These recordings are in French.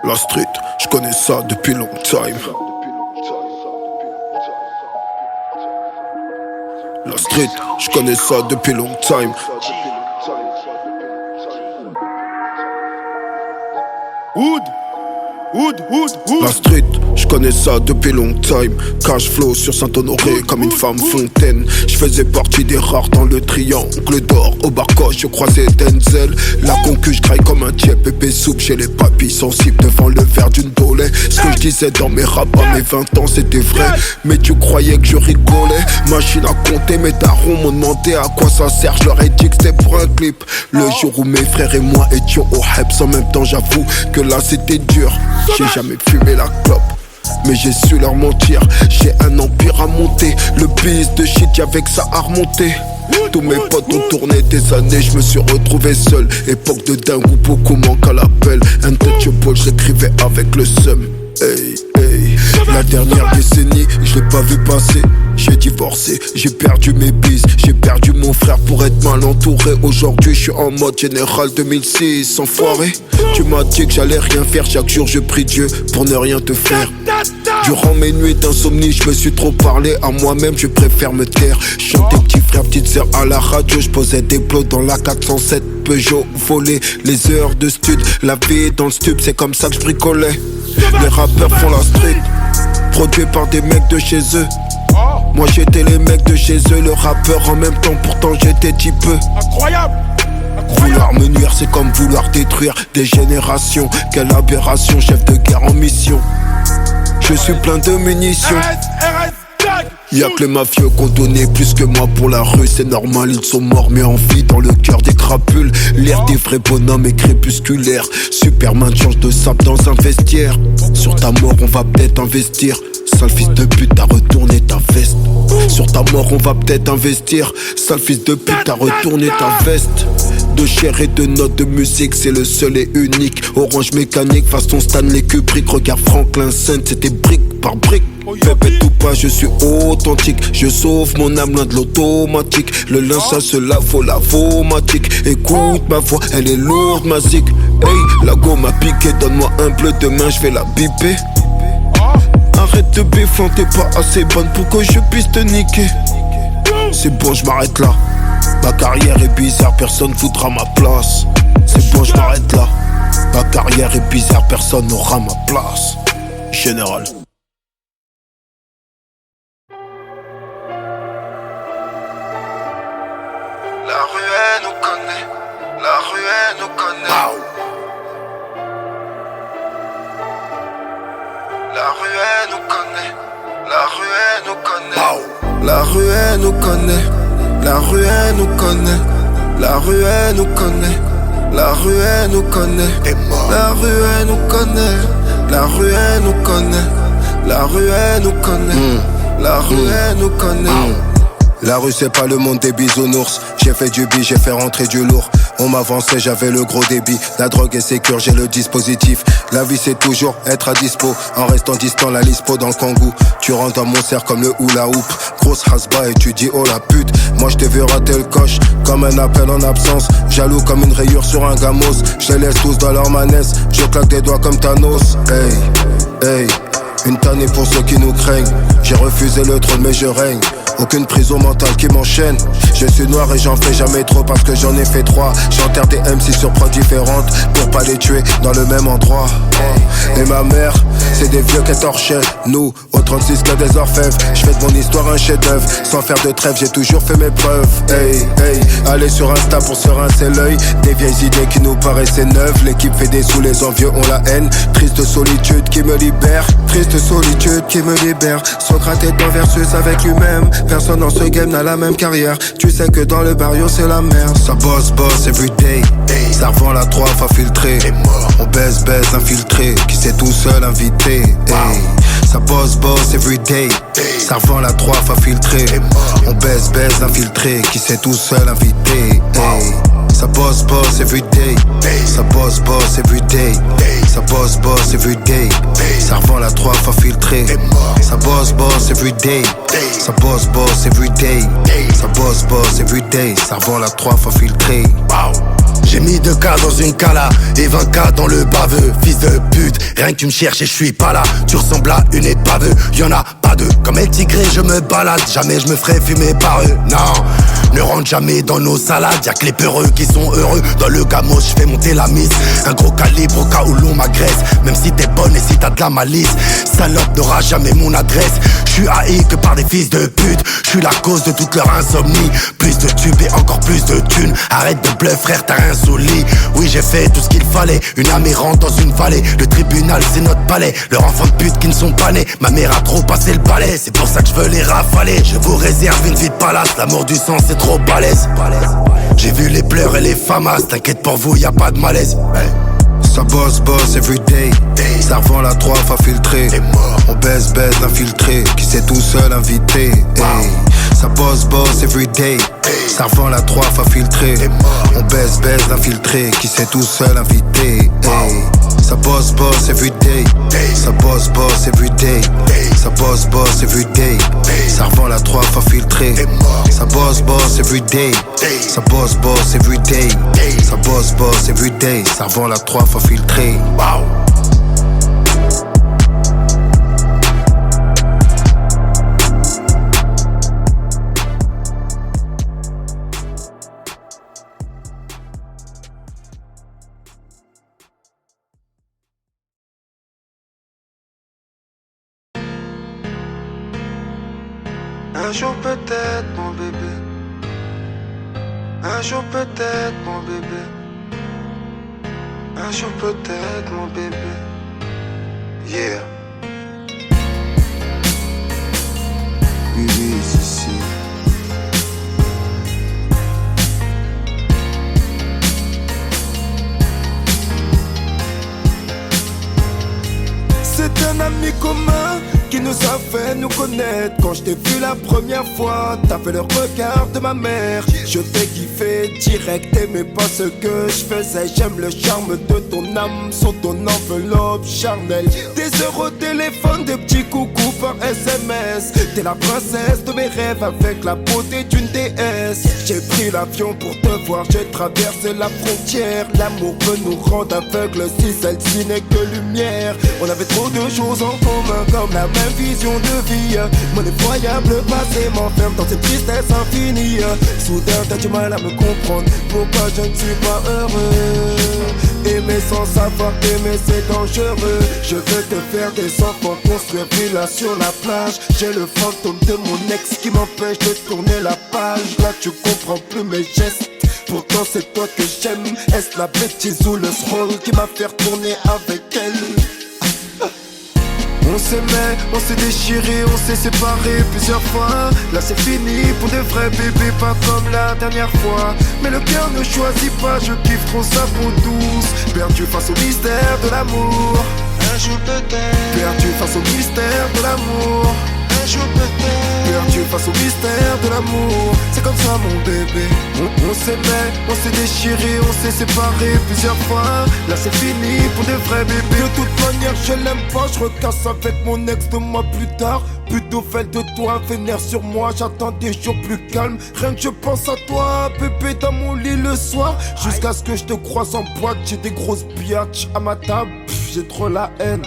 La street, je connais ça depuis long time. La street, je connais ça depuis long time. La street, je connais ça depuis long time. Cash flow sur Saint-Honoré comme une femme fontaine. Je faisais partie des rares dans le triangle d'or. Au barcoche, je croisais Denzel. La concu, je graille comme un tiep épais soupe. J'ai les papilles sensibles devant le verre d'une dolée. Ce que je disais dans mes raps à mes 20 ans, c'était vrai. Mais tu croyais que je rigolais. Machine à compter, mes darons m'ont demandé à quoi ça sert. Je leur ai dit que c'était pour un clip. Le jour où mes frères et moi étions au Hebs en même temps, j'avoue que là c'était dur. J'ai jamais fumé la clope, mais j'ai su leur mentir. J'ai un empire à monter. Le biz de shit, y'avait que ça à remonter. Tous mes potes ont tourné des années, je me suis retrouvé seul. Époque de dingue où beaucoup manquent à l'appel. Untouchable, j'écrivais avec le seum. Hey, hey. La dernière décennie, je l'ai pas vu passer. J'ai divorcé, j'ai perdu mes bises. J'ai perdu mon frère pour être mal entouré. Aujourd'hui je suis en mode général 2006. Enfoiré, tu m'as dit que j'allais rien faire. Chaque jour je prie Dieu pour ne rien te faire. Durant mes nuits d'insomnie, je me suis trop parlé à moi-même, je préfère me taire. Chantais petit frère, petite sœur à la radio. Je posais des plots dans la 407 Peugeot. Volé les heures de stud, la vie dans le stub, c'est comme ça que je bricolais. Les rappeurs font la street, produits par des mecs de chez eux. Moi j'étais les mecs de chez eux, le rappeur en même temps, pourtant j'étais petit peu. Incroyable. Vouloir me nuire, c'est comme vouloir détruire des générations. Quelle aberration, chef de guerre en mission. Je suis plein de munitions. Y'a que les mafieux qu'on donnait plus que moi pour la rue. C'est normal, ils sont morts mais en vie dans le cœur des crapules. L'air des vrais bonhommes est crépusculaire. Superman change de sable dans un vestiaire. Sur ta mort on va peut-être investir. Sale fils de pute, t'as retourné ta veste. Sur ta mort on va peut-être investir. Sale fils de pute, t'as retourné ta veste. De chair et de notes de musique, c'est le seul et unique. Orange mécanique, façon Stanley Kubrick. Regarde Franklin Saint, c'était brique par brique. Pépette ou pas, je suis authentique. Je sauve mon âme loin de l'automatique. Le linge ça se lave, faut la vomatique. Écoute ma voix, elle est lourde, ma zig. Hey, la go m'a piqué, donne-moi un bleu, demain je vais la biper. Arrête de béfant, t'es pas assez bonne pour que je puisse te niquer. C'est bon, je m'arrête là. Ma carrière est bizarre, personne voudra ma place. C'est bon, je m'arrête là. Ma carrière est bizarre, personne n'aura ma place. Général. La rue elle nous connaît, la rue elle nous connaît. Wow. La rue elle nous connaît, la rue elle nous connaît. Wow. La rue elle nous connaît, la rue elle nous connaît. La rue elle nous connaît, la rue elle nous connaît. La rue elle nous connaît, la rue elle nous connaît. La rue elle nous connaît, la rue elle nous connaît. La rue c'est pas le monde des bisounours. J'ai fait du bi, j'ai fait rentrer du lourd. On m'avançait, j'avais le gros débit. La drogue est sécure, j'ai le dispositif. La vie c'est toujours être à dispo. En restant distant, la lispo dans le kangou. Tu rentres dans mon cercle comme le hula hoop. Grosse hasba et tu dis oh la pute. Moi je t'ai vu rater le coche comme un appel en absence. Jaloux comme une rayure sur un gamos. Je les laisse tous dans leur manesse. Je claque des doigts comme Thanos. Hey, hey. Une tannée pour ceux qui nous craignent. J'ai refusé le trône mais je règne. Aucune prison mentale qui m'enchaîne. Je suis noir et j'en fais jamais trop parce que j'en ai fait 3. J'enterre des MC sur prods différentes pour pas les tuer dans le même endroit. Et ma mère, c'est des vieux qui torchaient. Nous, au 36 que des orfèvres. Je fais de mon histoire un chef d'œuvre. Sans faire de trêve, j'ai toujours fait mes preuves. Hey, hey, allez sur Insta pour se rincer l'œil. Des vieilles idées qui nous paraissaient neuves. L'équipe fait des sous, les envieux ont la haine. Triste solitude qui me libère. Triste solitude qui me libère. Socrate est en versus avec lui-même. Personne dans ce game n'a la même carrière. Tu sais que dans le barrio c'est la merde. Ça bosse everyday. Ça revend la 3 fois filtré. On baisse infiltré. Qui sait tout seul invité. Ça bosse everyday. Ça revend la 3 fois filtré. On baisse infiltré. Qui sait tout seul invité. Ça bosse everyday. Ça bosse everyday. Ça bosse everyday. Ça revend la 3 fois filtré. Ça bosse everyday. Ça bosse everyday. Ça bosse everyday. Ça revend la 3 fois filtré. J'ai mis 2K dans une cala et 20K dans le baveux. Fils de pute, rien que tu me cherches et je suis pas là. Tu ressembles à une épave, y'en a pas deux. Comme El Tigré je me balade, jamais je me ferai fumer par eux. Non, ne rentre jamais dans nos salades. Y'a que les peureux qui sont heureux. Dans le gamos je fais monter la mise. Un gros calibre au cas où l'on m'agresse. Même si t'es bonne et si t'as de la malice, salope n'aura jamais mon adresse. J'suis haï que par des fils de pute. J'suis la cause de toute leur insomnie. Plus de tubes et encore plus de thunes. Arrête de bluff frère, t'as insoulis. Oui j'ai fait tout ce qu'il fallait. Une âme errante dans une vallée. Le tribunal c'est notre palais. Leurs enfants de pute qui ne sont pas nés. Ma mère a trop passé le balai. C'est pour ça que je veux les rafaler. Je vous réserve une vie de palace. L'amour du sang c'est trop balèze. J'ai vu les pleurs et les famas. T'inquiète pour vous y'a pas de malaise. Ça bosse everyday. Ça revend la 3 fois filtré. On baisse l'infiltré qui s'est tout seul invité. Ça bosse everyday. Ça revend la 3 fois filtré. On baisse l'infiltré qui s'est tout seul invité. Ça bosse everyday. Ça bosse everyday. Ça bosse everyday. Ça revend la 3 fois filtré. Ça bosse everyday. Ça bosse everyday. Ça bosse everyday. Ça revend la 3 fois filtré. Wow. Un jour peut-être mon bébé. Un jour peut-être mon bébé. Un jour peut-être mon bébé. Yeah. Oui, c'est ici. C'est un ami commun qui nous a fait nous connaître. Quand je t'ai vu la première fois, t'as fait le regard de ma mère. Je t'ai kiffé direct, t'aimais pas ce que je faisais. J'aime le charme de ton âme sur ton enveloppe charnelle. Des heures au téléphone, des petits coucous par SMS. T'es la princesse de mes rêves avec la beauté d'une déesse. J'ai pris l'avion pour te voir, j'ai traversé la frontière. L'amour peut nous rendre aveugles si celle-ci n'est que lumière. On avait trop de choses en commun comme la même vision de vie. Mon effroyable passé m'enferme dans cette tristesse infinie. Soudain t'as du mal à me comprendre pourquoi je ne suis pas heureux. Aimer sans savoir t'aimer c'est dangereux. Je veux te faire des enfants, construire villa sur la plage. J'ai le fantôme de mon ex qui m'empêche de tourner la page. Là tu comprends plus mes gestes, pourtant c'est toi que j'aime. Est-ce la bêtise ou le scroll qui m'a fait retourner avec elle? On s'aimait, on s'est déchiré, on s'est séparé plusieurs fois. Là c'est fini pour de vrais bébés, pas comme la dernière fois. Mais le cœur ne choisit pas, je kiffe trop sa peau douce. Perdu face au mystère de l'amour. Un jour peut-être. Perdu face au mystère de l'amour. Un jour peut-être. Perdu face au mystère de l'amour. C'est comme ça mon bébé. On s'aimait, on s'est déchiré, on s'est séparé plusieurs fois. Là c'est fini pour de vrais bébés. De toute manière je l'aime pas, je recasse avec mon ex 2 mois plus tard. Plus de nouvelles de toi, vénère sur moi, j'attends des jours plus calmes. Rien que je pense à toi, bébé dans mon lit le soir. Jusqu'à ce que je te croise en boîte, j'ai des grosses biatches à ma table. J'ai trop la haine.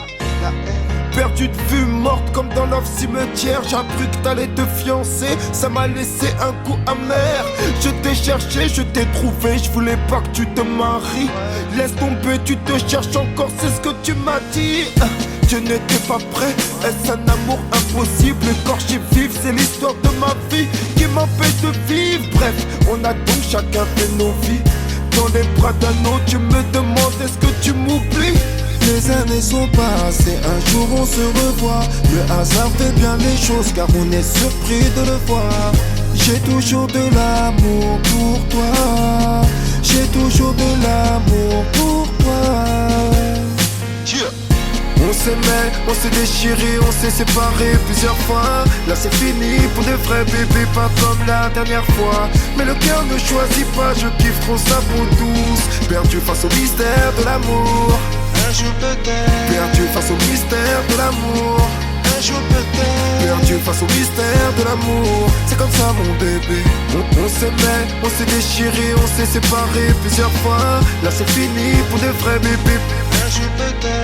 Perdu de vue, morte comme dans l'off cimetière. J'ai appris que t'allais te fiancer, ça m'a laissé un coup amer. Je t'ai cherché, je t'ai trouvé, je voulais pas que tu te maries. Laisse tomber, tu te cherches encore, c'est ce que tu m'as dit. Je n'étais pas prêt, est-ce un amour impossible? Écorché vif, c'est l'histoire de ma vie qui m'empêche de vivre. Bref, on a donc chacun fait nos vies. Dans les bras d'un autre, tu me demandes est-ce que tu m'oublies? Les années sont passées, un jour on se revoit. Le hasard fait bien les choses car on est surpris de le voir. J'ai toujours de l'amour pour toi. J'ai toujours de l'amour pour toi. On s'aimait, on s'est déchiré, on s'est séparé plusieurs fois. Là c'est fini pour de vrais bébés, pas comme la dernière fois. Mais le cœur ne choisit pas, je kiffe trop sa peau douce. Perdu face au mystère de l'amour. Un jour peut-être. Perdu face au mystère de l'amour. Un Un jour peut-être. Perdu face au mystère de l'amour, c'est comme ça mon bébé. On s'aimait, on s'est déchiré, on s'est séparés plusieurs fois. Là c'est fini pour de vrais bébés. Un jour peut-être.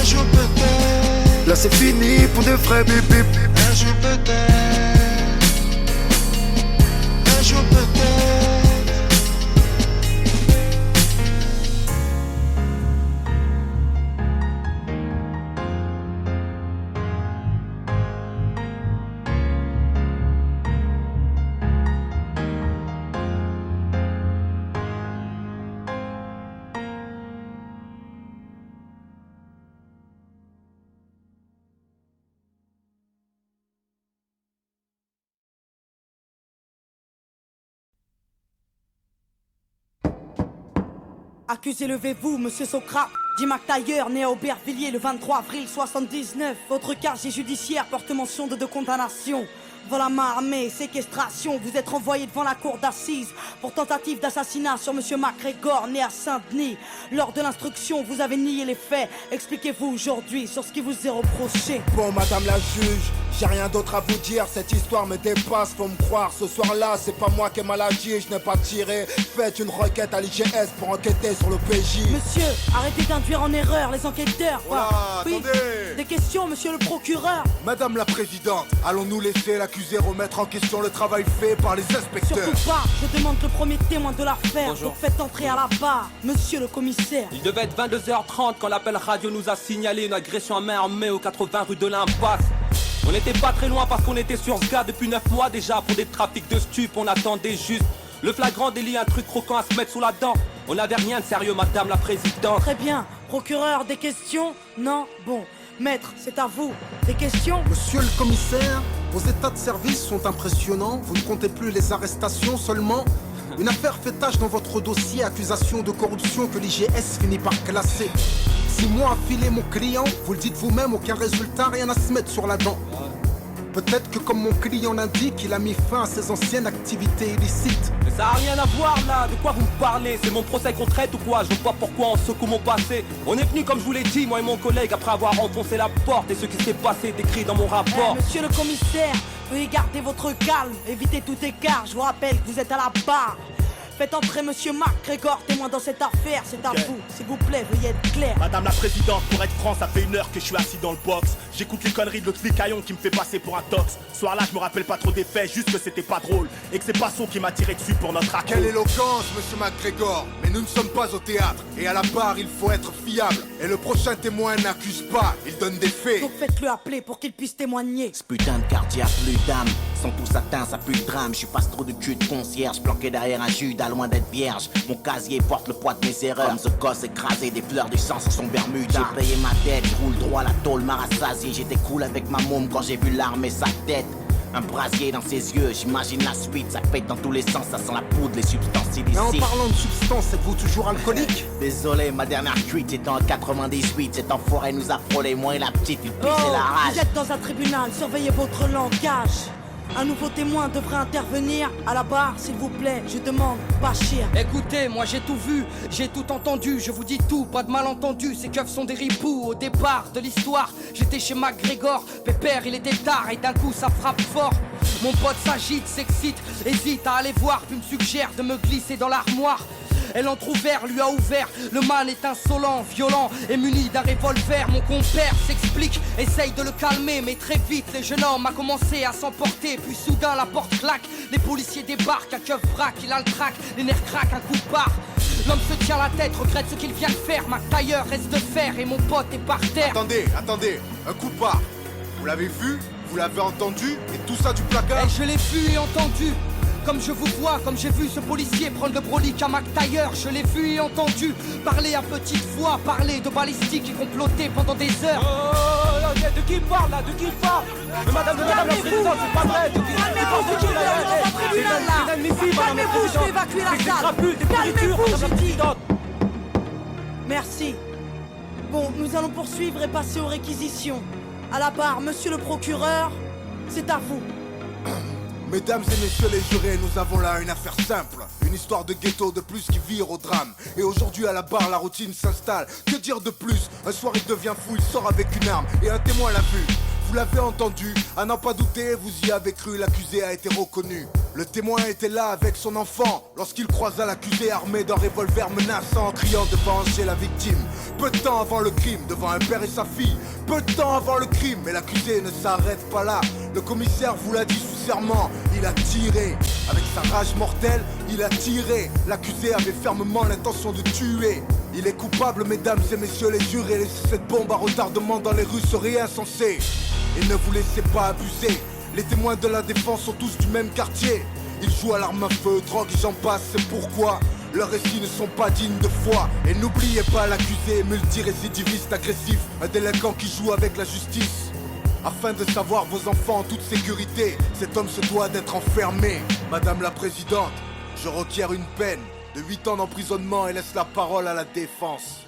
Un jour peut-être. Là c'est fini pour de vrais bébés. Un jour peut-être. Un jour peut-être. Accusé, levez-vous, monsieur Socrate. Dit McTayer, né à Aubervilliers le 23 avril 79. Votre casier judiciaire porte mention de 2 condamnations. Vol à main armée, séquestration. Vous êtes renvoyé devant la cour d'assises pour tentative d'assassinat sur monsieur MacGregor, né à Saint-Denis. Lors de l'instruction, vous avez nié les faits. Expliquez-vous aujourd'hui sur ce qui vous est reproché. Bon, madame la juge, j'ai rien d'autre à vous dire, cette histoire me dépasse, faut me croire. Ce soir-là, c'est pas moi qui ai mal agi, je n'ai pas tiré. Faites une requête à l'IGS pour enquêter sur le PJ. Monsieur, arrêtez d'induire en erreur les enquêteurs. Voilà, oui, attendez. des questions, monsieur le procureur. Madame la présidente, allons-nous laisser l'accusé remettre en question le travail fait par les inspecteurs? Surtout pas, je demande le premier témoin de l'affaire. Donc faites entrer à la barre, monsieur le commissaire. Il devait être 22h30 quand l'appel radio nous a signalé une agression à main armée au 80 rue de l'Impasse. On n'était pas très loin parce qu'on était sur ce gars depuis 9 mois déjà pour des trafics de stupes. On attendait juste le flagrant délit, un truc croquant à se mettre sous la dent. On n'avait rien de sérieux, madame la présidente. Très bien, procureur, des questions? Non? Bon, maître, c'est à vous. Des questions? Monsieur le commissaire, vos états de service sont impressionnants. Vous ne comptez plus les arrestations seulement. Une affaire fait tache dans votre dossier, accusation de corruption que l'IGS finit par classer. 6 mois à filer mon client, vous le dites vous-même, aucun résultat, rien à se mettre sur la dent. Peut-être que comme mon client l'indique, il a mis fin à ses anciennes activités illicites. Mais ça a rien à voir là, de quoi vous me parlez? C'est mon procès qu'on traite ou quoi? Je vois pas pourquoi on secoue mon passé. On est venu comme je vous l'ai dit, moi et mon collègue, après avoir enfoncé la porte. Et ce qui s'est passé est écrit dans mon rapport. Monsieur le commissaire, veuillez garder votre calme, évitez tout écart. Je vous rappelle que vous êtes à la barre. Faites entrer monsieur MacGregor, témoin dans cette affaire, c'est à vous. S'il vous plaît, veuillez être clair. Madame la présidente, pour être franc, ça fait 1 heure que je suis assis dans le box. J'écoute les conneries de l'autre flicaillon qui me fait passer pour un tox. Ce soir-là, je me rappelle pas trop des faits, juste que c'était pas drôle. Et que c'est Passot qui m'a tiré dessus pour notre accord. Quelle éloquence, monsieur MacGregor. Mais nous ne sommes pas au théâtre. Et à la barre, il faut être fiable. Et le prochain témoin n'accuse pas, il donne des faits. Donc faites-le appeler pour qu'il puisse témoigner. Ce putain de quartier a plus d'âme. Sont tous atteints, ça pue le drame. Je suis pas trop de cul de concierge, planqué derrière un Judas, loin d'être vierge. Mon casier porte le poids de mes erreurs. Comme ce gosse écrasé, des fleurs du sang sur son Bermuda. J'ai payé ma dette, je roule droit, la tôle m'a rassasié. J'étais cool avec ma môme quand j'ai vu l'arme et sa tête. Un brasier dans ses yeux, j'imagine la suite. Ça pète dans tous les sens, ça sent la poudre, les substances illicites. Mais en parlant de substances, êtes-vous toujours alcoolique? Désolé, ma dernière cuite c'était en 98. Cet enfoiré nous a frôlé, moi et la petite, il pissait Oh, la rage. vous êtes dans un tribunal, surveillez votre langage. Un nouveau témoin devrait intervenir. À la barre, s'il vous plaît, je demande, Bachir. Écoutez, moi j'ai tout vu, j'ai tout entendu. Je vous dis tout, pas de malentendu. Ces keufs sont des ripoux. Au départ de l'histoire, j'étais chez MacGregor. Pépère, il était tard et d'un coup ça frappe fort. Mon pote s'agite, s'excite, hésite à aller voir, puis me suggère de me glisser dans l'armoire. Elle entrouvert, lui a ouvert. Le man est insolent, violent et muni d'un revolver. Mon compère s'explique, essaye de le calmer, mais très vite le jeune homme a commencé à s'emporter. Puis soudain la porte claque, les policiers débarquent, un keuf braque, il a le trac, les nerfs craquent, un coup part. L'homme se tient la tête, regrette ce qu'il vient de faire. MacTayer reste de fer et mon pote est par terre. Attendez, un coup part. Vous l'avez vu, vous l'avez entendu, et tout ça du placard. Et je l'ai vu et entendu. Comme je vous vois, comme j'ai vu ce policier prendre le brolique à MacTayer. Je l'ai vu et entendu parler à petite voix, parler de balistique et comploter pendant des heures. Oh, de qui il parle là? De qui il parle? Madame la présidente, c'est pas vrai. Calmez-vous, je vais évacuer la salle. Calmez-vous, j'ai dit. Merci. Bon, nous allons poursuivre et passer aux réquisitions. À la barre, monsieur le procureur, c'est à vous. Mesdames et messieurs les jurés, nous avons là une affaire simple. Une histoire de ghetto de plus qui vire au drame. Et aujourd'hui à la barre, la routine s'installe. Que dire de plus? Un soir il devient fou, il sort avec une arme et un témoin l'a vu. Vous l'avez entendu, à n'en pas douter, vous y avez cru, l'accusé a été reconnu. Le témoin était là avec son enfant lorsqu'il croisa l'accusé armé d'un revolver menaçant, criant de venger la victime. Peu de temps avant le crime, devant un père et sa fille. Peu de temps avant le crime, mais l'accusé ne s'arrête pas là. Le commissaire vous l'a dit sous serment, il a tiré. Avec sa rage mortelle, il a tiré. L'accusé avait fermement l'intention de tuer. Il est coupable, mesdames et messieurs les jurés. Laisser cette bombe à retardement dans les rues serait insensé. Et ne vous laissez pas abuser. Les témoins de la défense sont tous du même quartier. Ils jouent à l'arme à feu, drogue et j'en passe, c'est pourquoi leurs récits ne sont pas dignes de foi. Et n'oubliez pas l'accusé, multirécidiviste agressif, un délinquant qui joue avec la justice. Afin de savoir vos enfants en toute sécurité, cet homme se doit d'être enfermé. Madame la Présidente, je requiers une peine de 8 ans d'emprisonnement et laisse la parole à la défense.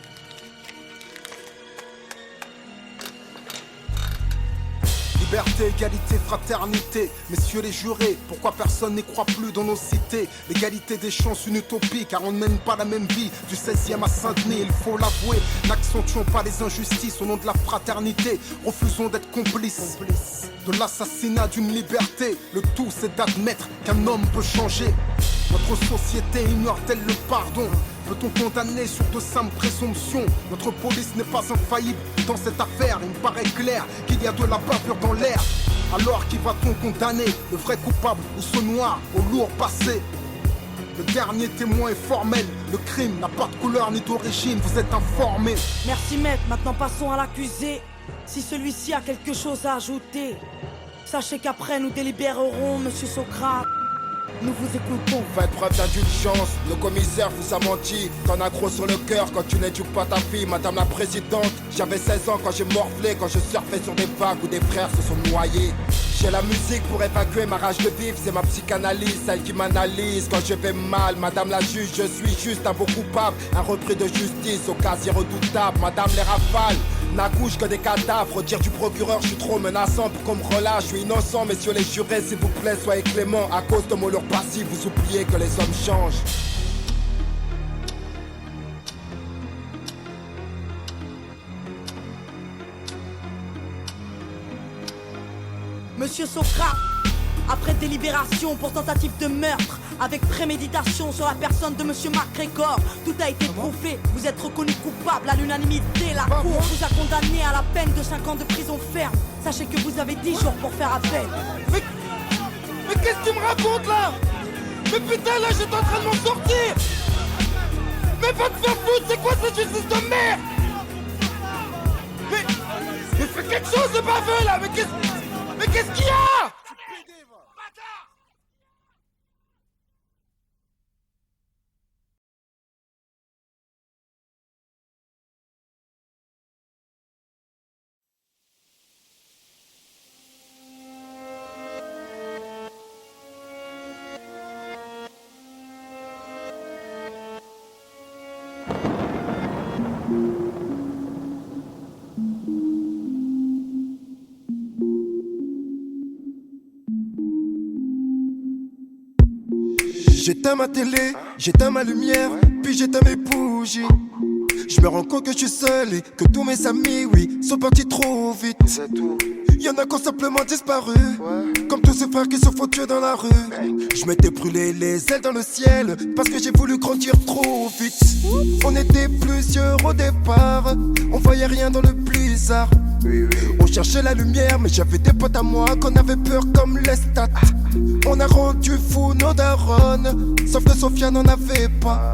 Liberté, égalité, fraternité, messieurs les jurés, pourquoi personne n'y croit plus dans nos cités? L'égalité des chances, une utopie, car on ne mène pas la même vie. Du 16e à Saint-Denis, il faut l'avouer, n'accentuons pas les injustices au nom de la fraternité. Refusons d'être complices de l'assassinat d'une liberté. Le tout c'est d'admettre qu'un homme peut changer. Notre société ignore-t-elle le pardon? Peut-on condamner sur de simples présomptions? Notre police n'est pas infaillible dans cette affaire. Il me paraît clair qu'il y a de la bavure dans l'air. Alors qui va-t-on condamner? Le vrai coupable ou ce noir au lourd passé? Le dernier témoin est formel. Le crime n'a pas de couleur ni d'origine. Vous êtes informés. Merci maître, maintenant passons à l'accusé. Si celui-ci a quelque chose à ajouter, sachez qu'après nous délibérerons, monsieur Socrate. Nous vous écoutons. Faites preuve d'indulgence, le commissaire vous a menti. T'en as gros sur le cœur quand tu n'éduques pas ta fille, madame la présidente. J'avais 16 ans quand j'ai morflé, quand je surfais sur des vagues où des frères se sont noyés. J'ai la musique pour évacuer ma rage de vivre, c'est ma psychanalyse, celle qui m'analyse quand je vais mal. Madame la juge, je suis juste un beau coupable, un repris de justice au casier redoutable. Madame les rafales n'accouchent que des cadavres. Dire du procureur, je suis trop menaçant pour qu'on me relâche. Je suis innocent, messieurs les jurés, s'il vous plaît, soyez clément. À cause de mon lourd passif, vous oubliez que les hommes changent. Monsieur Socrate, après délibération pour tentative de meurtre, avec préméditation sur la personne de monsieur MacGregor, tout a été prouvé. Vous êtes reconnu coupable à l'unanimité. La cour vous a condamné à la peine de 5 ans de prison ferme. Sachez que vous avez 10 jours pour faire appel. Mais qu'est-ce que tu me racontes là? Mais putain, là j'étais en train de m'en sortir. Mais va te faire foutre, c'est quoi cette justice de merde? Mais fais quelque chose de baveux là. Mais qu'est-ce qu'il y a? J'éteins ma télé, j'éteins ma lumière, puis j'éteins mes bougies. Je me rends compte que je suis seul et que tous mes amis, oui, sont partis trop vite. Y'en a qui ont simplement disparu, comme tous ces frères qui se font tuer dans la rue. Je m'étais brûlé les ailes dans le ciel, parce que j'ai voulu grandir trop vite. On était plusieurs au départ, on voyait rien dans le blizzard. On cherchait la lumière, mais j'avais des potes à moi qu'on avait peur comme les stats. On a rendu fou nos darons, sauf que Sophia n'en avait pas.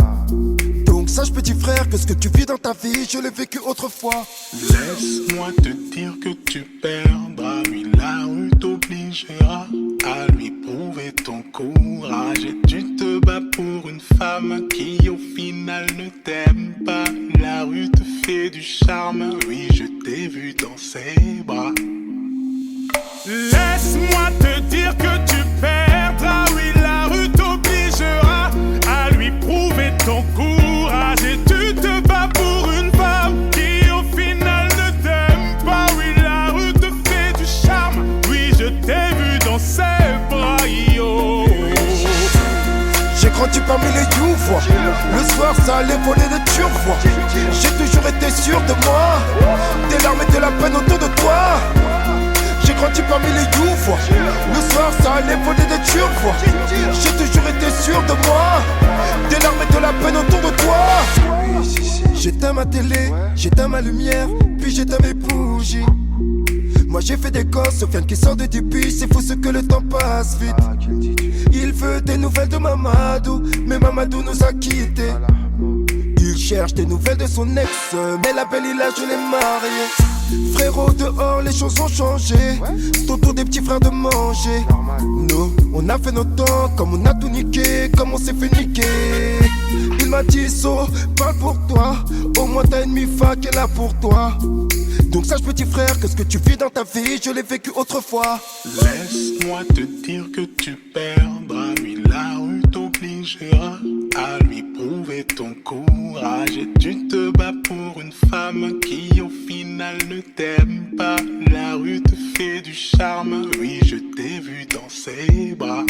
Donc sache petit frère que ce que tu vis dans ta vie, je l'ai vécu autrefois. Laisse-moi te dire que tu perdras, oui la rue t'obligera à lui prouver ton courage. Et tu te bats pour une femme qui au final ne t'aime pas. La rue te fait du charme, oui je t'ai vu dans ses bras. Laisse-moi te dire que tu perdras, oui la rue t'obligera à lui prouver ton courage. Et tu te bats pour une femme qui au final ne t'aime pas. Oui la rue te fait du charme, oui je t'ai vu dans ses bras. grandi parmi les youvois. Le soir ça allait voler de turvois. J'ai toujours été sûr de moi. Des larmes et de la peine autour de toi. J'ai grandi parmi les youvois. Le soir ça allait voler de turvois. J'ai toujours été sûr de moi. Des larmes et de la peine autour de toi. J'éteins ma télé, j'éteins ma lumière, puis j'éteins mes bougies. Moi j'ai fait des gosses, Sofiane qui sort de début. C'est fou ce que le temps passe vite. Il veut des nouvelles de Mamadou, mais Mamadou nous a quittés. Il cherche des nouvelles de son ex, mais la belle il a je l'ai mariée. Frérot dehors les choses ont changé. C'est au tour des petits frères de manger. Nous on a fait nos temps, comme on a tout niqué, comme on s'est fait niquer. Il m'a dit So, parle pour toi. Au moins t'as une mifa qui est là pour toi. Donc sache petit frère que ce que tu vis dans ta vie, je l'ai vécu autrefois. Laisse-moi te dire que tu perdras, oui la rue t'obligera à lui prouver ton courage. Et tu te bats pour une femme qui au final ne t'aime pas. La rue te fait du charme, oui je t'ai vu dans ses bras.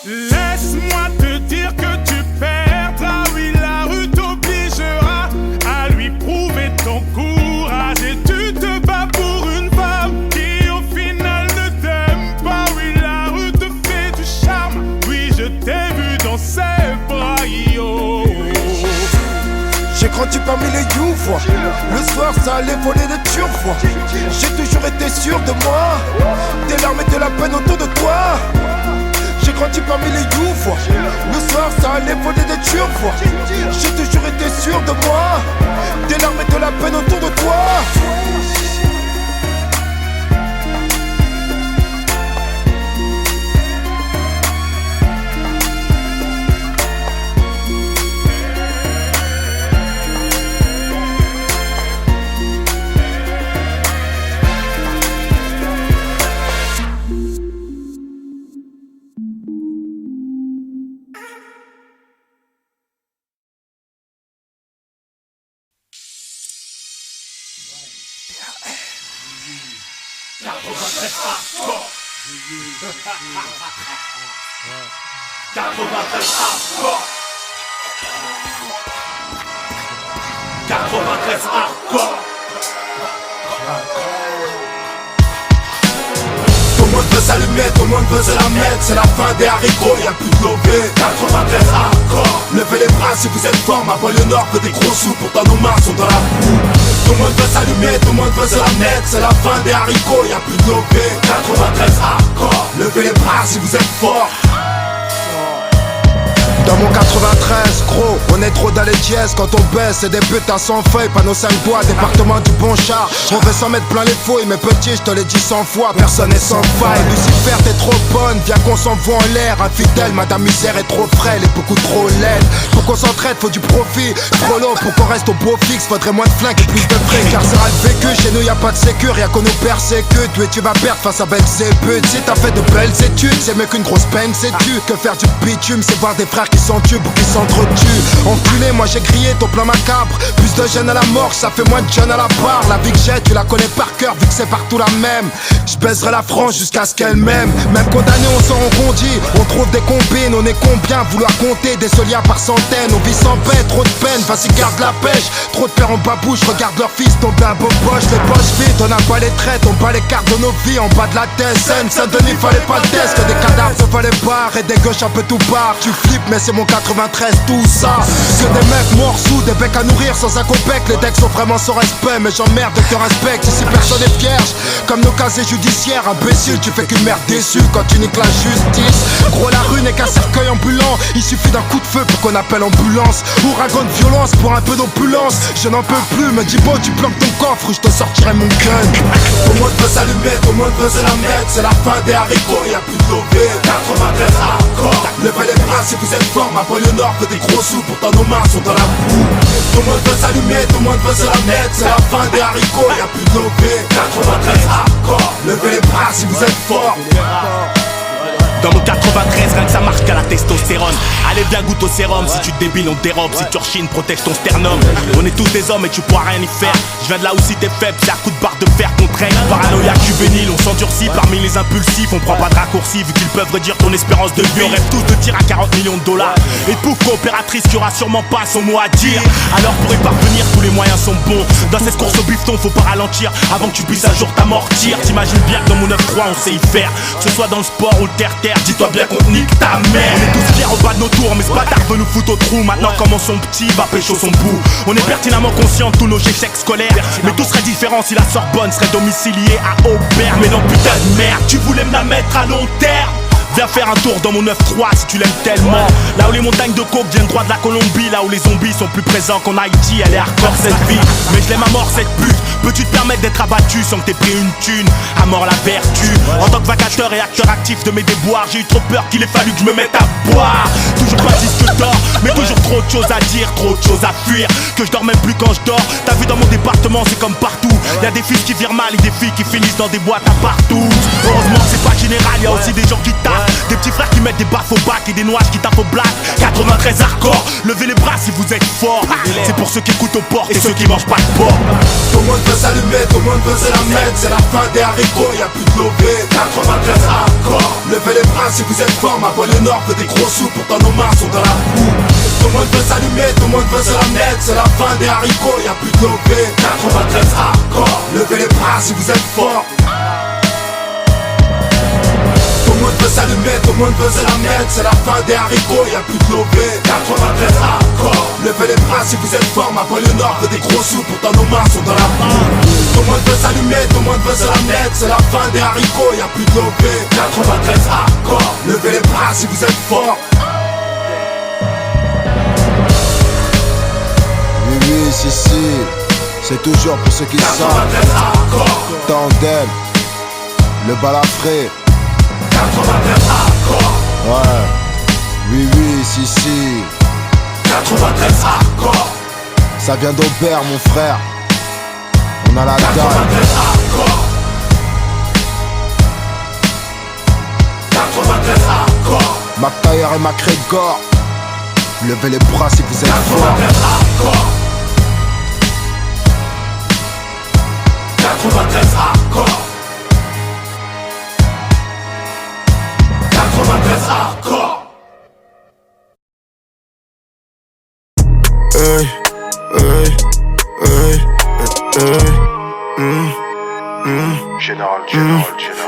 Laisse-moi te dire que tu perdras, oui la rue t'obligera à lui prouver ton courage. Et tu te bats pour une femme qui au final ne t'aime pas. Oui la rue te fait du charme, oui je t'ai vu dans ses bras. Yo. J'ai grandi parmi les youvois. Le soir ça allait voler de turvois. J'ai toujours été sûr de moi. Des larmes et de la peine autour de toi. J'ai grandi parmi les youvois. Le soir ça allait voler de turvois. J'ai toujours été sûr de moi. Des larmes et de la peine autour de toi. Tout le monde veut s'allumer, tout le monde veut se la mettre. C'est la fin des haricots, y'a plus de lobé. 93 hardcore. Levez les bras si vous êtes fort. Ma banlieue nord veut des gros sous, pourtant nos mains sont dans la boue. Tout le monde veut s'allumer, tout le monde veut se la mettre. C'est la fin des haricots, y'a plus de lobé. 93 hardcore. Levez les bras si vous êtes fort. Dans mon 93, gros, on est trop dans les dièses. Quand on baisse, c'est des putains sans feuilles. Panneau 5 doigts, département du bon char. On veut s'en mettre plein les fouilles, mais petit, je te l'ai dit 100 fois. Personne n'est sans faille. Lucifer, t'es trop bonne, viens qu'on s'envoie en l'air. Infidèle, madame misère est trop frêle et beaucoup trop laide. Pour qu'on s'entraide, faut du profit. Trop long pour qu'on reste au beau fixe. Faudrait moins de flingues et plus de fric. Carcéral vécu, chez nous y'a pas de sécu. Rien qu'on nous persécute. Tu et tu vas perdre face à Belzébuth. Si t'as fait de belles études, c'est mieux qu'une grosse peine, sais-tu. Que faire du bitume, c'est voir des frères qui s'entubent ou qui s'entretuent. Enculé, moi j'ai crié ton plan macabre. Plus de jeunes à la mort, ça fait moins de jeunes à la barre. La vie que j'ai, tu la connais par cœur, vu que c'est partout la même. Je baiserai la France jusqu'à ce qu'elle m'aime. Même condamné, on s'en rebondit. On trouve des combines, on est combien vouloir compter des soliens par centaines. On vit sans paix, trop de peine, vas-y garde la pêche. Trop de pères en babouche, regarde leur fils tomber un beau poche. Les poches vides, on n'a pas les traites, on bat les cartes de nos vies en bas de la tête. Saint-Denis, fallait pas le test, que des cadavres devant les bars et des gauches un peu tout barre. Tu flippes, mais c'est mon 93, tout ça. Que des mecs morts sous, des becs à nourrir sans un copec. Les decks sont vraiment sans respect, mais j'emmerde et te respecte. Ici personne est vierge, comme nos casiers judiciaires. Imbécile, tu fais qu'une merde déçue quand tu niques la justice. Gros, la rue n'est qu'un cercueil ambulant. Il suffit d'un coup de feu pour qu'on appelle ambulance. Ouragan de violence pour un peu d'opulence. Je n'en peux plus, me dis beau, tu planques ton coffre ou je te sortirai mon gun. Tout le monde veut s'allumer, tout le monde veut se la mettre. C'est la fin des haricots, y'a plus de lobé. 93 hardcore. Levez les bras si vous êtes fort. Ma banlieue nord veut des gros sous, pourtant nos mains sont dans la boue. Tout le monde veut s'allumer, tout le monde veut se la mettre. C'est la fin des haricots, y'a plus de lobé. 93 hardcore. Levez les bras si vous êtes fort. Dans mon 93, rien que ça marque à la testostérone. Allez bien goûte au sérum, si tu te débiles on te dérobe. Si tu rechines, protège ton sternum. On est tous des hommes et tu pourras rien y faire. Je viens de là où si t'es faible, c'est à coup de barre de fer qu'on traîne. Paranoïaque juvénile, on s'endurcit parmi les impulsifs. On prend pas de raccourcis vu qu'ils peuvent réduire ton espérance de vie. On rêve tous de tir à 40 millions de dollars. Et pouf, coopératrice qui aura sûrement pas son mot à dire. Alors pour y parvenir, tous les moyens sont bons. Dans cette course au bifton, faut pas ralentir avant que tu puisses un jour t'amortir. T'imagines bien que dans mon 9-3 on sait y faire. Que ce soit dans le sport ou le terre-terre, dis-toi bien qu'on nique ta mère. On est tous fiers au bas de nos tours, mais ce bâtard veut nous foutre au trou. Maintenant comment son petit va pécho son bout. On est pertinemment conscients de tous nos échecs scolaires. Mais tout serait différent si la Sorbonne serait domiciliée à Aubert. Mais non putain de merde, tu voulais me la mettre à long terme. Viens faire un tour dans mon 9-3 si tu l'aimes tellement. Là où les montagnes de coke viennent droit de la Colombie. Là où les zombies sont plus présents qu'en Haïti. Elle est hardcore cette vie, mais je l'aime à mort cette pute. Peux-tu te permettre d'être abattu sans que t'aies pris une thune? À mort la vertu. En tant que vacateur et acteur actif de mes déboires, j'ai eu trop peur qu'il ait fallu que je me mette à boire. Toujours pas disque d'or, mais toujours trop de choses à dire, trop de choses à fuir. Que je dors même plus quand je dors. T'as vu dans mon département c'est comme partout. Y'a des fils qui virent mal et des filles qui finissent dans des boîtes à partout. Heureusement que c'est pas général, y'a aussi des gens qui taffent. Des petits frères qui mettent des baffes au bac et des noises qui tapent au black. 93 hardcore, levez les bras si vous êtes forts. C'est pour ceux qui écoutent aux portes et ceux qui mangent pas de porc. Tout le monde veut s'allumer, tout le monde veut se la mettre. C'est la fin des haricots, y'a plus de lobé. 93 hardcore, levez les bras si vous êtes forts. Ma voix le nord veut des gros sous, pourtant nos mains sont dans la boue. Tout le monde veut s'allumer, tout le monde veut se la mettre. C'est la fin des haricots, y'a plus de lobé. 93 hardcore, levez les bras si vous êtes forts. Tout le monde veut s'allumer, tout le monde veut se la mettre. C'est la fin des haricots, y'a plus de lobé. 93 hardcore, levez les bras si vous êtes forts. Ma poêle nord veut des gros sous, pourtant nos mains sont dans la boue. Tout le monde veut s'allumer, tout le monde veut se la mettre. C'est la fin des haricots, y'a plus de lobé. 93 hardcore, levez les bras si vous êtes forts. Oui, si, c'est toujours pour ceux qui savent. Tandem, le balafré. 93 hardcore. Ouais, oui, si 93 hardcore. Ça vient d'Aubert mon frère. On a la dalle. 93 hardcore. 93 hardcore. McTayer et McGregor. Levez les bras si vous êtes forts. 93 hardcore. 93 hardcore. 93 hardcore. Hey, hey, hey, hey,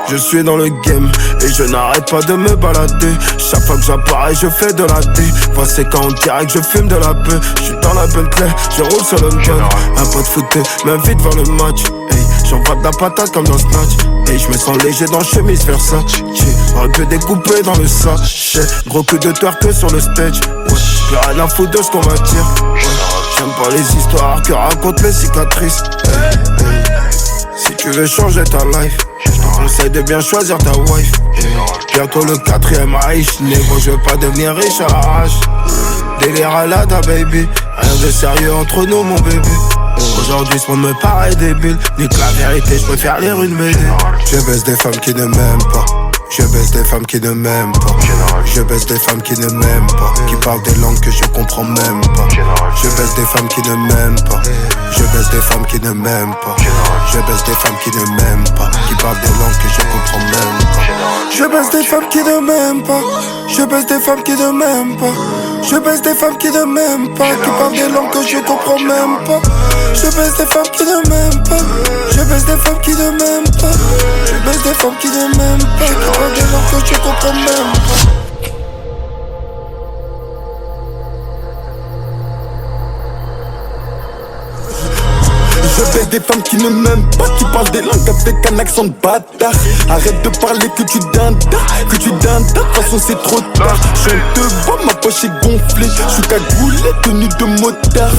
Je suis dans le game et je n'arrête pas de me balader. Chaque fois que j'apparais je fais de la D. Voici quand on dirait que je fume de la peur. Je suis dans la Bentley, je roule sur le gun. Un pote fouté m'invite vers le match. Hey, j'envoie de la patate comme dans Snatch. Et je me sens léger dans chemise Versace. J'aurais pu découper dans le sachet. Gros coup de twerk sur le stage. Ouais, plus rien à foutre de ce qu'on va dire. Ouais, j'aime pas les histoires que racontent les cicatrices. Hey, hey. Si tu veux changer ta life, je te conseille de bien choisir ta wife. Bientôt le 4ème Reich, négro, je veux pas devenir riche à l'arrache. Délire à la ta baby, rien de sérieux entre nous mon bébé. Aujourd'hui ce monde me paraît débile, nique la vérité, je préfère lire une BD. Je baisse des femmes qui ne m'aiment pas. Je baisse des femmes qui ne m'aiment pas. Je baisse des femmes qui ne m'aiment pas. Qui parlent des langues que je comprends même pas. Je baisse des femmes qui ne m'aiment pas. Je baisse des femmes qui ne m'aiment pas. Je baisse des femmes qui ne m'aiment pas. Qui parlent des langues que je comprends même pas. Je baisse des femmes qui ne m'aiment pas. Je baisse des femmes qui ne m'aiment pas. Je baisse des femmes qui ne m'aiment pas. Qui parlent des langues que je comprends même pas. Je baisse des femmes qui ne m'aiment pas. Je baisse des femmes qui ne m'aiment pas. Je baisse des femmes qui ne m'aiment pas. Qui parlent des langues que je comprends même pas. Je baisse des femmes qui ne m'aiment pas, qui parlent des langues avec un accent de bâtard. Arrête de parler que tu dindas, que tu dindas, de toute façon c'est trop tard. Je te vois, ma poche est gonflée, je suis cagoulé, tenue de motard.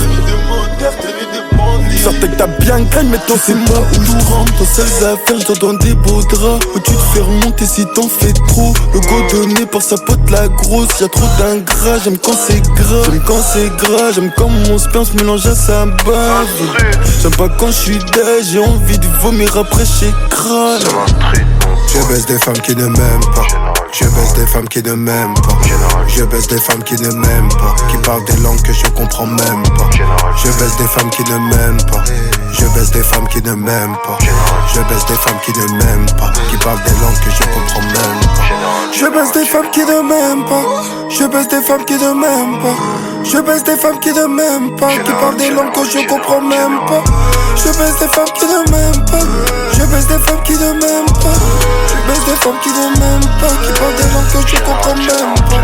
Sortais que t'as bien gagne, maintenant c'est moi où je rentre. Dans ces affaires, je dors dans des beaux draps. Où tu te fais remonter si t'en fais trop. Le go donné par sa pote la grosse. Y'a trop d'ingrats, j'aime quand c'est gras. J'aime quand c'est gras, j'aime quand mon sperme se mélange à sa bave. J'aime pas quand je suis dead, j'ai envie de vomir après chez crâne. Je baisse des femmes qui ne m'aiment pas. Je baisse des femmes qui ne m'aiment pas. Je baisse des femmes qui ne m'aiment pas. Qui parlent des langues que je comprends même pas. Je baisse des femmes qui ne m'aiment pas. Je baisse des femmes qui ne m'aiment pas. Je baisse des femmes qui ne m'aiment pas. Qui parlent des langues que je comprends même pas. Je baisse des femmes qui ne m'aiment pas. Je baisse des femmes qui ne m'aiment pas. Je baisse des femmes qui ne m'aiment pas. Qui parlent des langues que je comprends même pas. Je baisse des femmes qui ne m'aiment pas. Je baisse des femmes qui ne m'aiment pas. Je baisse des femmes qui ne m'aiment pas. Qui parlent des langues que je comprends même pas.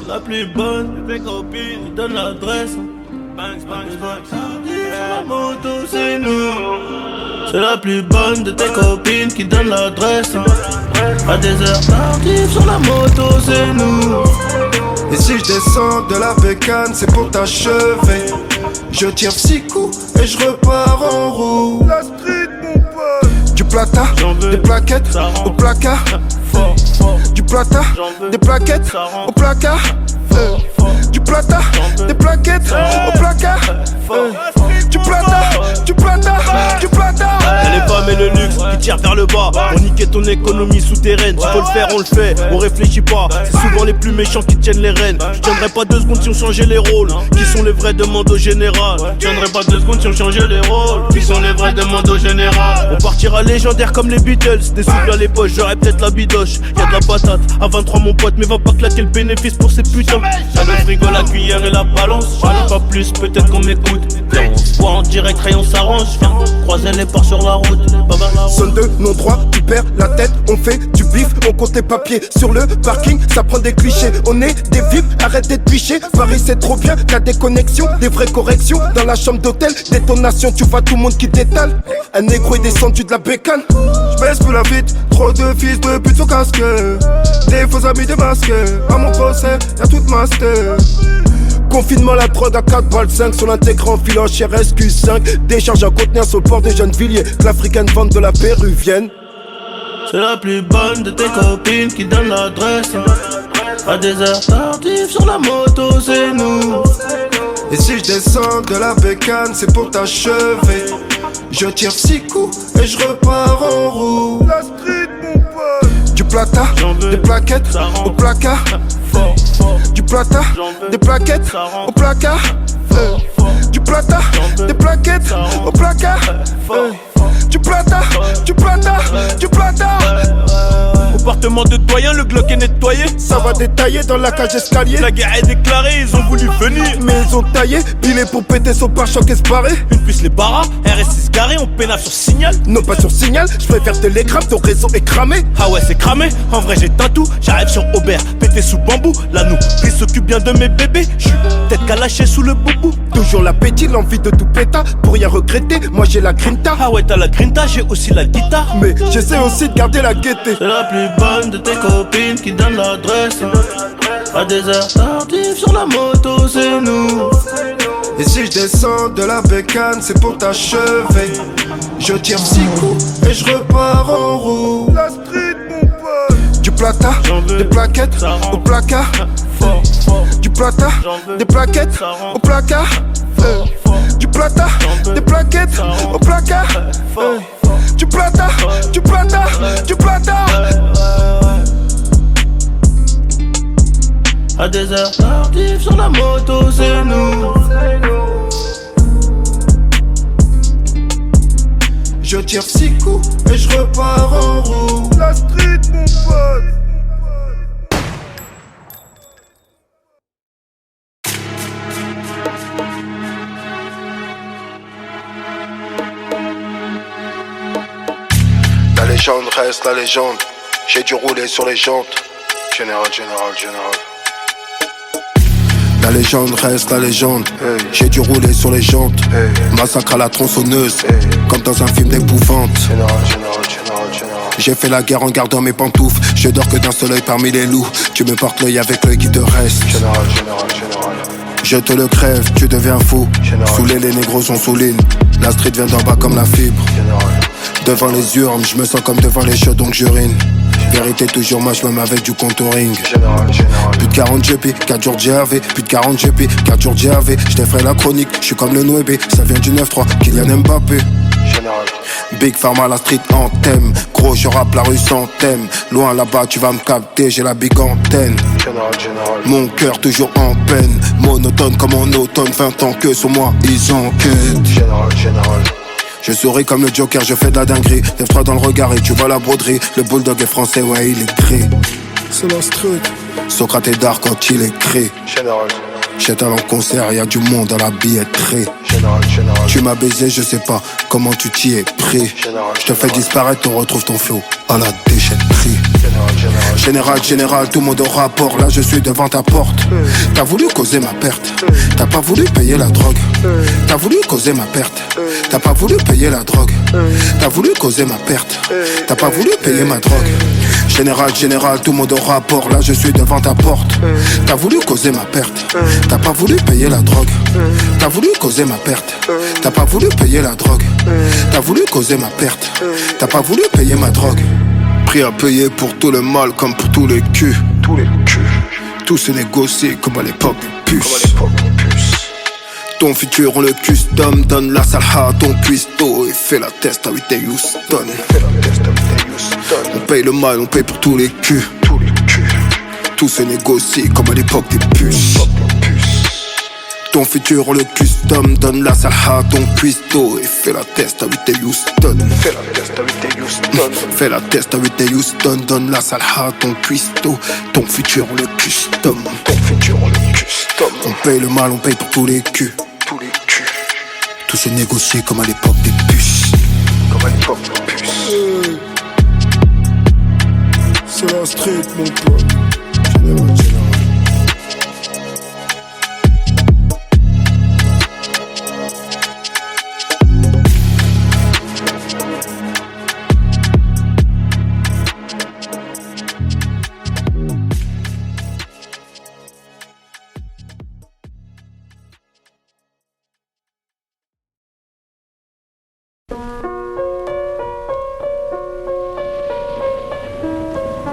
La plus bonne de tes copines, qui donne l'adresse. Banks, banks, banks. La moto, c'est nous. C'est la plus bonne de tes copines qui donne l'adresse. À des heures tardives sur la moto, c'est nous. Et si je descends de la bécane, c'est pour t'achever. Je tire 6 coups et je repars en roue. La street, mon pote. Du plata, des plaquettes au placard. Du plata, des plaquettes au placard. Du plata, des plaquettes au placard. Du plata, du plata, du plata. Y'a les femmes et le luxe qui tirent vers le bas. On niquait ton économie souterraine. S'il faut le faire, on le fait, on réfléchit pas. C'est souvent les plus méchants qui tiennent les rênes. Je tiendrai pas 2 secondes si on changeait les rôles. Qui sont les vrais demandes au général? Je tiendrai pas 2 secondes si on changeait les rôles. Qui sont les vrais demandes au général? On partira légendaire comme les Beatles. Des sous dans les poches, j'aurais peut-être la bidoche. Y'a de la patate, à 23 mon pote, mais va pas claquer le bénéfice pour ces putains. Y'a le frigo, la cuillère et la balance. J'en ai pas plus, peut-être qu'on m'écoute. Viens, on se voit en direct, rayon s'arrange. Viens, croiser les ports sur la route. Sonne de non droit, tu perds la tête. On fait du bif, on compte les papiers. Sur le parking, ça prend des clichés. On est des vifs, arrête d'être biché. Paris c'est trop bien, y'a des connexions, des vraies corrections. Dans la chambre d'hôtel, détonation, tu vois tout le monde qui détale. Un négro est descendu de la bécane. J'baisse plus la vite, trop de fils de pute au casque. Des faux amis démasqués, à mon procès, y'a toute master. Confinement, la drogue à 4 balles 5 sur l'intégrant filant chez SQ5. Décharge à contenir sur le port des jeunes villiers. Que l'africaine vente de la péruvienne. C'est la plus bonne de tes copines qui donne l'adresse. À des heures tardives sur la moto, c'est nous. Et si je descends de la bécane, c'est pour t'achever. Je tire 6 coups et je repars en roue. La street, mon pote. Du plata, des plaquettes au placard. Du plata, des plaquettes au placard. Du plata, des plaquettes au placard. Du plata, du plata, du plata. Comportement de doyen, le Glock est nettoyé. Ça va détailler dans la cage escalier. La guerre est déclarée, ils ont voulu venir. Mais ils ont taillé, pilé pour péter son pare-choc esparé. Une puce les barras, RS6 garé, on pénale sur signal. Non pas sur signal, je préfère télégramme, ton réseau est cramé. Ah ouais c'est cramé, en vrai j'ai tatou. J'arrive sur Aubert, pété sous bambou. La nourrice s'occupe bien de mes bébés. J'suis tête calaché sous le boubou. Toujours l'appétit, l'envie de tout péta. Pour rien regretter, moi j'ai la grinta. Ah ouais t'as la grinta, j'ai aussi la guitare. Mais j'essaie aussi de garder la gaieté. C'est la plus bonne de tes copines qui donne l'adresse. À des heures tardives sur la moto, c'est nous. Et si je descends de la bécane, c'est pour t'achever. Je tire 6 coups et je repars en roue. La street, mon pote. Du plata, des plaquettes au placard. Du plata, des plaquettes au placard. Du plata, des plaquettes au placard. Du plata, du plata, du plata. À des heures tardives sur la moto, c'est nous. Je tire 6 coups et je repars en roue. La street, mon pote. La légende reste la légende. J'ai dû rouler sur les jantes. Général. La légende reste la légende. J'ai dû rouler sur les jantes. Massacre à la tronçonneuse, comme dans un film d'épouvante. J'ai fait la guerre en gardant mes pantoufles. Je dors que d'un seul œil parmi les loups. Tu me portes l'œil avec l'œil qui te reste. Je te le crève, tu deviens fou. Saoulé, les négros sont souligne. La street vient d'en bas comme la fibre. Devant les urnes, je me sens comme devant les chiots donc j'urine. Vérité toujours moche même avec du contouring. Plus de 40 GP, 4 jours de GAV. Plus de 40 GP, 4 jours de GAV. Je ferai la chronique, je suis comme le 9, ça vient du 9-3, Kylian Mbappé. Big Pharma, la street en thème. Gros, je rappe la rue sans thème. Loin là-bas, tu vas me capter, j'ai la big antenne. Mon cœur toujours en peine. Monotone comme en automne, 20 ans que sur moi, ils enquêtent. Je souris comme le Joker, je fais de la dinguerie. Lève-toi dans le regard et tu vois la broderie. Le bulldog est français, ouais, il est gris. C'est la street. Socrate est dark quand il écrit. J'étais en concert, y'a du monde dans la billetterie. Tu m'as baisé, je sais pas comment tu t'y es pris. Je te fais disparaître, on retrouve ton flow à la déchetterie. Général, tout le monde au rapport. Là je suis devant ta porte. T'as voulu causer ma perte. T'as pas voulu payer la drogue. T'as voulu causer ma perte. T'as pas voulu payer la drogue. T'as voulu causer ma perte. T'as pas voulu payer ma drogue. Général, tout le monde au rapport. Là je suis devant ta porte. T'as voulu causer ma perte. T'as pas voulu payer la drogue. T'as voulu causer ma perte. T'as pas voulu payer la drogue. T'as voulu causer ma perte. T'as pas voulu payer ma drogue. Prêt à payer pour tout le mal comme pour tous les culs. Tout se négocie comme à l'époque des puces. Ton futur on le custom. Donne la salha à ton cuistot et fais la test à Whitney Houston. On paye le mal, on paye pour tous les culs. Tout se négocie comme à l'époque des puces. Ton futur on le custom. Donne la salha à ton cuistot et fais la test à Whitney Houston. Fais la test à Whitney Houston. Donne la salha à ton cuistot. Ton futur on le custom. On paye le mal, on paye pour tous les culs. Tout se négocie comme à l'époque des puces. C'est la street mon pote.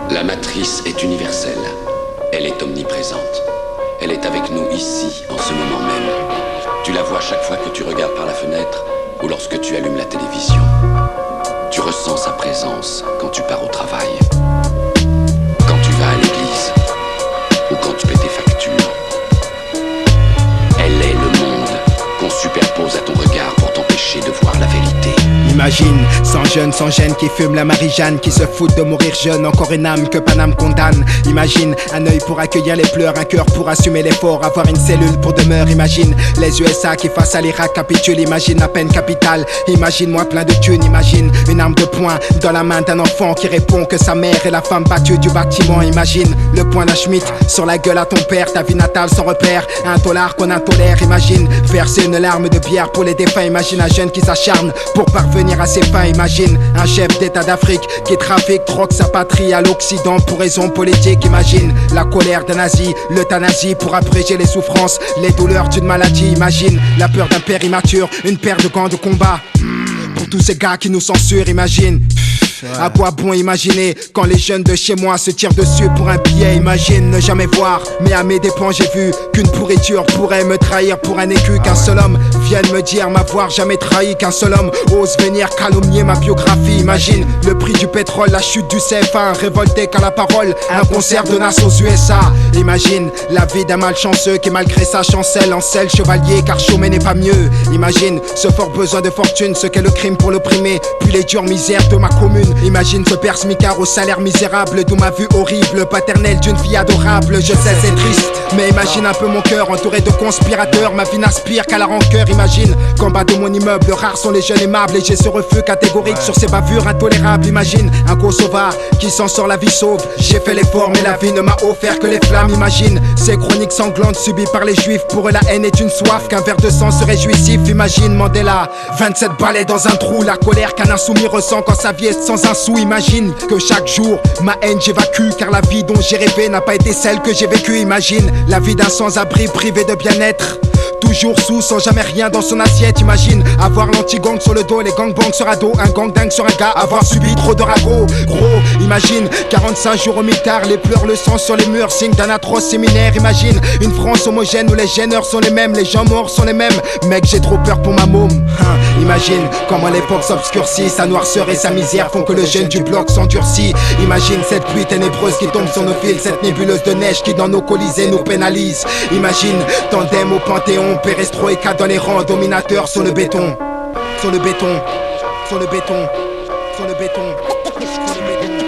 La matrice est universelle. Elle est omniprésente. Elle est avec nous ici, en ce moment même. Tu la vois chaque fois que tu regardes par la fenêtre ou lorsque tu allumes la télévision. Tu ressens sa présence quand tu pars au travail, quand tu vas à l'église ou quand tu paies tes factures. Elle est le monde qu'on superpose à ton regard pour t'empêcher de voir la vérité. Imagine, sans gêne qui fume la Marie-Jeanne, qui se fout de mourir jeune, encore une âme que Paname condamne. Imagine, un œil pour accueillir les pleurs, un cœur pour assumer l'effort, avoir une cellule pour demeure. Imagine, les USA qui face à l'Irak capitulent, imagine la peine capitale. Imagine-moi plein de thunes, imagine une arme de poing dans la main d'un enfant qui répond que sa mère est la femme battue du bâtiment. Imagine, le poing d'un Schmitt sur la gueule à ton père, ta vie natale sans repère, un dollar qu'on intolère. Imagine, verser une larme de bière pour les défunts. Imagine un jeune qui s'acharne pour parvenir à ses fins. Imagine un chef d'état d'Afrique qui trafique, troque sa patrie à l'Occident pour raisons politiques. Imagine la colère d'un nazi, l'euthanasie pour abréger les souffrances, les douleurs d'une maladie. Imagine la peur d'un père immature, une paire de gants de combat pour tous ces gars qui nous censurent. Imagine à quoi bon imaginer quand les jeunes de chez moi se tirent dessus pour un billet. Imagine ne jamais voir, mais à mes dépens j'ai vu qu'une pourriture pourrait me trahir pour un écu. Qu'un seul homme vienne me dire m'avoir jamais trahi, qu'un seul homme ose venir calomnier ma biographie. Imagine le prix du pétrole, la chute du CFA, un révolté qu'à la parole, un concert de Nas aux USA. Imagine la vie d'un malchanceux qui malgré sa chancelle encelle chevalier car chômer n'est pas mieux. Imagine ce fort besoin de fortune, ce qu'est le crime pour l'opprimer, puis les dures misères de ma commune. Imagine ce père smicard au salaire misérable, d'où ma vue horrible, paternelle d'une fille adorable. Je sais c'est triste, mais imagine un peu mon cœur entouré de conspirateurs. Ma vie n'aspire qu'à la rancœur. Imagine qu'en bas de mon immeuble, rares sont les jeunes aimables, et j'ai ce refus catégorique sur ces bavures intolérables. Imagine un Kosovar qui s'en sort la vie sauve. J'ai fait l'effort mais la vie ne m'a offert que les flammes. Imagine ces chroniques sanglantes subies par les juifs. Pour eux la haine est une soif, qu'un verre de sang serait jouissif. Imagine Mandela, 27 balais dans un trou. La colère qu'un insoumis ressent quand sa vie est sans un sou. Imagine que chaque jour ma haine j'évacue, car la vie dont j'ai rêvé n'a pas été celle que j'ai vécue. Imagine la vie d'un sans-abri privé de bien-être, toujours sous, sans jamais rien dans son assiette. Imagine avoir l'anti-gang sur le dos, les gangbangs sur ado, un gang dingue sur un gars, avoir subi trop de ragots. Gros, imagine 45 jours au mitard, les pleurs, le sang sur les murs, signe d'un atroce séminaire. Imagine une France homogène où les gêneurs sont les mêmes, les gens morts sont les mêmes. Mec, j'ai trop peur pour ma môme. Imagine comment l'époque s'obscurcit, sa noirceur et sa misère font que le jeune du bloc s'endurcit. Imagine cette pluie ténébreuse qui tombe sur nos fils, cette nébuleuse de neige qui dans nos colisées nous pénalise. Imagine tandem au Panthéon, perestroïka dans les rangs, dominateurs sur le béton, sur le béton, sur le béton, sur le béton.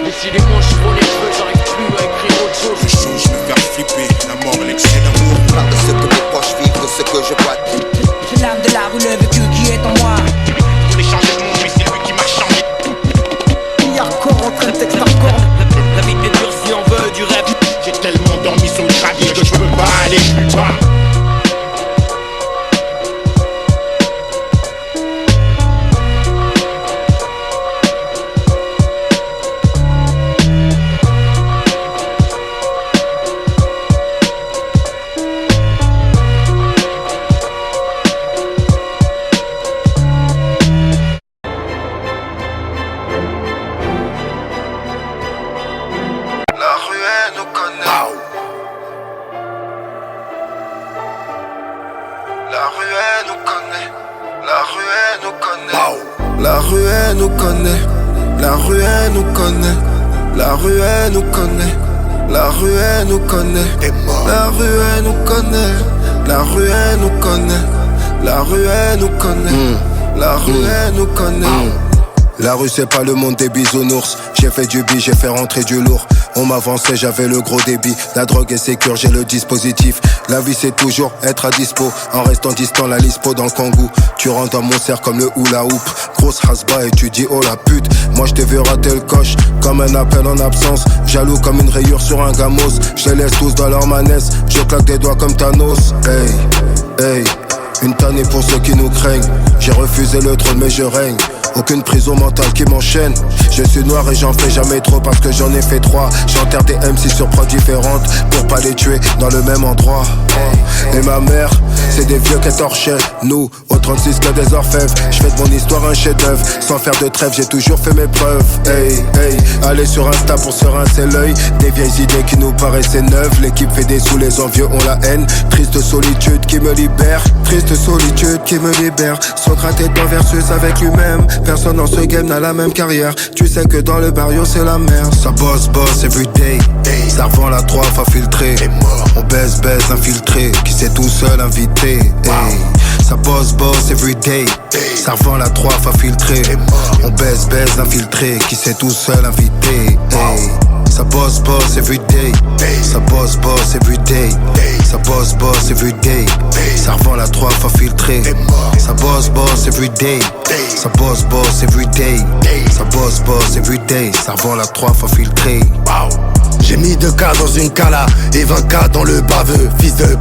Décidément, je prends les cheveux, j'arrive plus à écrire autre chose. Les choses me faire flipper, la mort et l'excès d'amour. Pas de ce que mes proches vivent, de ce que je vois. C'est l'âme de la rue, le vécu qui est en moi. Je voulais changer le monde, mais c'est lui qui m'a changé. Il y a encore en train de texte hardcore. La vie est dure si on veut du rêve. J'ai tellement dormi sur le gravier que je peux pas aller plus bas. La rue elle nous connaît, la rue elle nous connaît, la rue elle nous connaît, la rue elle nous connaît, la rue elle nous connaît, la rue elle nous connaît, la rue elle nous connaît, la rue elle nous connaît. La rue c'est pas le monde des bisounours. J'ai fait du bi, j'ai fait rentrer du lourd. On m'avançait, j'avais le gros débit. La drogue est sécure, j'ai le dispositif. La vie c'est toujours être à dispo. En restant distant, la lispo dans le kangou. Tu rentres dans mon cercle comme le hula hoop. Grosse hasba et tu dis oh la pute. Moi je t'ai vu rater le coche comme un appel en absence. Jaloux comme une rayure sur un gamos. Je les laisse tous dans leur manesse. Je claque des doigts comme Thanos. Hey, hey. Une tannée pour ceux qui nous craignent. J'ai refusé le trône mais je règne. Aucune prison mentale qui m'enchaîne. Je suis noir et j'en fais jamais trop parce que j'en ai fait 3. J'enterre des MC sur prods différentes pour pas les tuer dans le même endroit. Et ma mère, c'est des vieux qui torchaient. Nous, au 36 que des orfèvres. Je fais de mon histoire un chef-d'œuvre. Sans faire de trêve, j'ai toujours fait mes preuves. Hey, hey, allez sur Insta pour se rincer l'œil. Des vieilles idées qui nous paraissaient neuves. L'équipe fait des sous, les envieux ont la haine. Triste solitude qui me libère. Triste solitude qui me libère. Socrate est en versus avec lui-même. Personne dans ce game n'a la même carrière. Tu sais que dans le barrio c'est la merde. Ça bosse everyday. Ça revend la 3 infiltré. On baisse infiltré. Qui sait tout seul invité. Ça bosse everyday. Ça revend la 3 infiltré. On baisse infiltré. Qui sait tout seul invité. Ça bosse everyday. Ça bosse everyday. Ça bosse everyday. Ça revend la 3 infiltré. Ça bosse everyday. Ça bosse everyday. Ça bosse everyday. Ça revend la 3 infiltré. J'ai mis 2K dans une cala et 20K dans le baveux. Fils de